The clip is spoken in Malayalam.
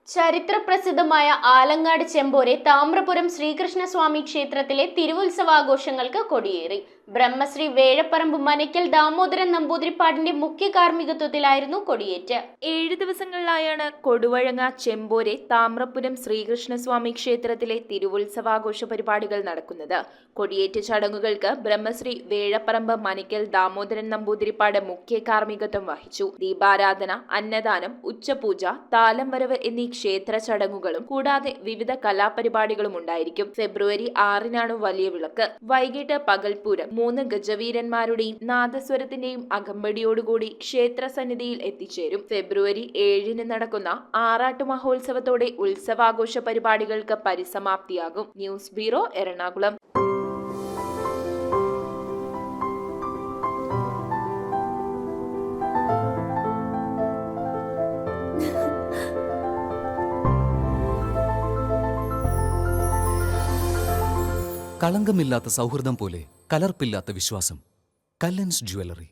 ചരിത്രപ്രസിദ്ധമായ ആലങ്ങാട് ചെമ്പോരെ താമ്രപുരം ശ്രീകൃഷ്ണസ്വാമി ക്ഷേത്രത്തിലെ തിരുവുത്സവാഘോഷങ്ങൾക്ക് കൊടിയേറി. ബ്രഹ്മശ്രീ വേഴപ്പറമ്പ് മനയ്ക്കൽ ദാമോദരൻ നമ്പൂതിരിപ്പാടിന്റെ മുഖ്യ കാർമ്മികത്വത്തിലായിരുന്നു കൊടിയേറ്റ്. 7 ദിവസങ്ങളിലായാണ് കൊടുവഴങ്ങ ചെമ്പോരെ താമ്രപുരം ശ്രീകൃഷ്ണസ്വാമി ക്ഷേത്രത്തിലെ തിരുവുത്സവാഘോഷ പരിപാടികൾ നടക്കുന്നത്. കൊടിയേറ്റ് ചടങ്ങുകൾക്ക് ബ്രഹ്മശ്രീ വേഴപ്പറമ്പ് മനയ്ക്കൽ ദാമോദരൻ നമ്പൂതിരിപ്പാട് മുഖ്യ കാർമ്മികത്വം വഹിച്ചു. ദീപാരാധന, അന്നദാനം, ഉച്ചപൂജ, താലം വരവ് എന്നീ ക്ഷേത്ര ചടങ്ങുകളും കൂടാതെ വിവിധ കലാപരിപാടികളും ഉണ്ടായിരിക്കും. ഫെബ്രുവരി 6-നാണ് വലിയ വിളക്ക്. വൈകിട്ട് പകൽപൂരം 3 ഗജവീരന്മാരുടെയും നാദസ്വരത്തിന്റെയും അകമ്പടിയോടുകൂടി ക്ഷേത്ര സന്നിധിയിൽ എത്തിച്ചേരും. ഫെബ്രുവരി 7-ന് നടക്കുന്ന ആറാട്ട് മഹോത്സവത്തോടെ ഉത്സവാഘോഷ പരിപാടികൾക്ക് പരിസമാപ്തിയാകും. News bureau, Ernakulam. കളങ്കമില്ലാത്ത സൗഹൃദം പോലെ കലർപ്പില്ലാത്ത വിശ്വാസം. കല്ലൻസ് ജ്വല്ലറി.